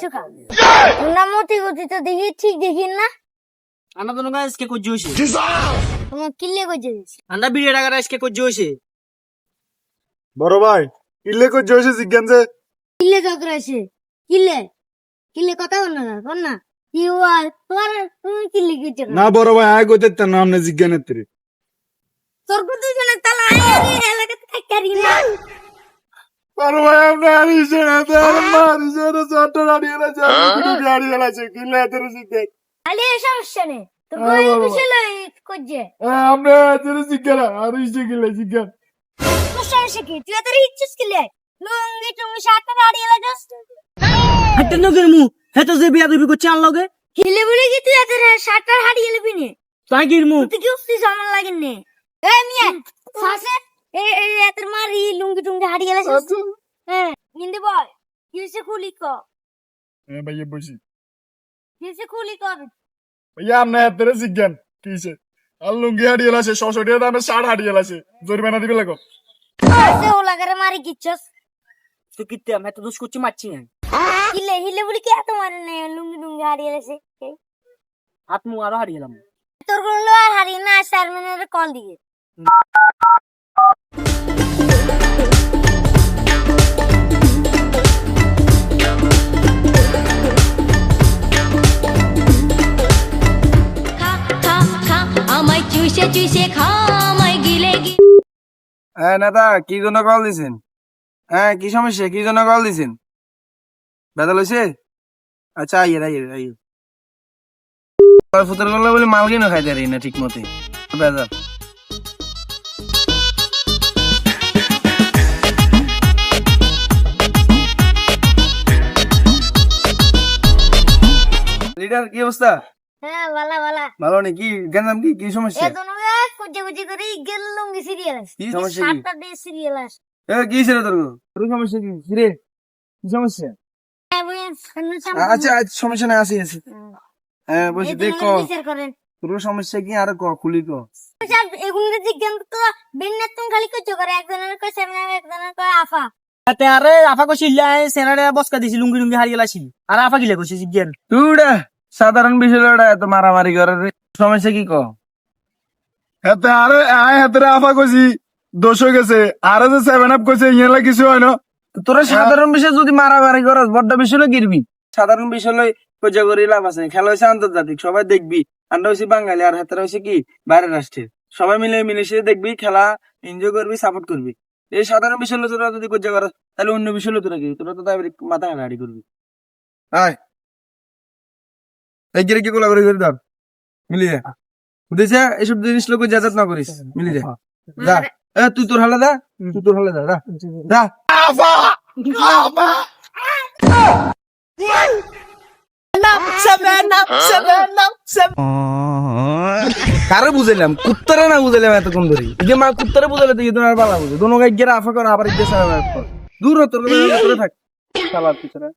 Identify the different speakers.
Speaker 1: কিছু খা তোমরা মতি গতি তো দেখি ঠিক দেখি না
Speaker 2: আমরা তো আজকে করছি হয়েছে
Speaker 1: তোমার কিল্লে করছে
Speaker 2: আমরা বিড়ে টাকাটা আজকে করছি হয়েছে
Speaker 3: বড় ভাই কিল্লে কো জোশে জিজ্ঞান যে
Speaker 1: কিল্লে কাকরা আছে কিল্লে কিল্লে কথা বল না কি ওয়াল তোমার তুমি কিল্লে করছো
Speaker 3: না বড় ভাই আয় কইতে তা নাম নে জিজ্ঞানের তরে
Speaker 1: তোর কত জনের তালা আই এলাকাতে থাকারি না
Speaker 3: বড় ভাই আমরা আরিছে না তার মারিছে না চট রাড়িয়ে না যা কুটি রাড়িয়ে আছে কিল্লে তরে জিজ্ঞান
Speaker 1: আলে সমস্যা নেই তোর বই বিষয় লই করছে
Speaker 3: আমরা তরে জিজ্ঞান আরিছে কিল্লে জিজ্ঞান
Speaker 1: তোর সমস্যা কি তুই তোর ইচ্ছুস কিল্লে লুঙ্গি তুমি সাতটা দাঁড়িয়ে লাগাস
Speaker 2: হাঁটতে নগের মু হেতো যে বিয়া দিবি করছে আনলগে
Speaker 1: হিলে বলে কি তুই তোর সাতটা হারিয়ে লবি নে
Speaker 2: তাই কি মু
Speaker 1: তুই কি উস্তি সামান লাগেন নে এ মিয়া সাসে এ তোর মারি লুঙ্গি টুঙ্গি হারিয়ে লাগাস হ্যাঁ হিন্দি বল কিসে খুলি কো
Speaker 3: এ ভাইয়া বসি
Speaker 1: কিসে খুলি কর
Speaker 3: ভাইয়া আমরা তরে জিজ্ঞান কিছে আলুঙ্গি হারিয়ে আছে 600 টাকা দামে 60 হারিয়ে আছে জরিমানা দিবে লাগো
Speaker 1: আসে ও লাগারে মারি কিচ্ছস
Speaker 2: তুই কিতে আমি তো দোষ করছি মারছি না
Speaker 1: হিলে বলে কি এত মারে নে লুঙ্গি টুঙ্গি হারিয়ে লাগাছে
Speaker 2: হাত মু আরো হারিয়ে গেলাম
Speaker 1: তোর গুলো আর হারিয়ে না চেয়ারম্যানের কল দিয়ে
Speaker 4: আমায় চুষে চুষে খা আমায় গিলে
Speaker 5: হ্যাঁ নেতা কি জন্য কল দিছেন? হ্যাঁ কি সমস্যা কি জন্য কল দিছেন? ব্যথা লইছে? আচ্ছা আইয়ে ফুটার গলা বলে মাল কিনে খাইতে পারি না ঠিক মতে বেজার লিডার কি অবস্থা?
Speaker 1: হ্যাঁ ভালো
Speaker 5: ভালো নেই কি গেলাম কি সমস্যা?
Speaker 1: এ দোনো কুজি করে গেল লুঙ্গি সিরিয়াল আছে
Speaker 5: কি সমস্যা কি?
Speaker 1: সাতটা দিয়ে সিরিয়াল আছে
Speaker 5: এ কি ছিল তোর সমস্যা কি রে কি সমস্যা? আচ্ছা সমস্যা নাই আসি হ্যাঁ বলছি দেখ
Speaker 1: বিচার করেন
Speaker 5: তোর সমস্যা কি আর খুলি ক
Speaker 1: সব এগুলো জিজ্ঞান তো বিন্নাত তুমি খালি কইছো করে একজনের কই সেমনা একজনের কই আফা
Speaker 2: তাতে আরে আফা কইছি লাই সেনারে বসকা দিছি লুঙ্গি লুঙ্গি হারিয়ে লাছি আর আফা গিলা কইছি জিজ্ঞেন
Speaker 5: তুইডা সাধারণ বিষয় এত মারামারি করে সমস্যা কি ক
Speaker 3: হাতে আরে আয় হাতে আফা কইছি দোষ হয়ে গেছে আরে যে 7 আপ কইছে ইয়েলা কিছু হয় না
Speaker 5: তোরা সাধারণ বিষয় যদি মারামারি করস বড় বিষয় লই গিরবি সাধারণ বিষয় লই কইজা করি লাভ আছে খেলা হইছে আন্তর্জাতিক সবাই দেখবি আমরা হইছি বাঙালি আর হাতেরা হইছে কি বাইরের রাষ্ট্রের সবাই মিলেমিশে দেখবি খেলা এনজয় করবি সাপোর্ট করবি এই সাধারণ বিষয় লই তোরা যদি কইজা করস তাহলে অন্য বিষয় লই তোরা কি তোরা তো তাই মাথা হাঁড়ি করবি আয় এই গিরে কি কোলা করে ধর মিলি যা বুঝেছ এসব জিনিস লোক যাতায়াত না করিস মিলি যা যা এ তুই তোর হালে যা যা কারে বুঝাইলাম কুত্তারে না বুঝাইলাম এতক্ষণ ধরে যে মা কুত্তারে বুঝাইলে তুই তোমার পালা বুঝে দোনো গাই গিয়ে আফা কর আবার ইজ্জত দূর তোর থাক চালার পিছনে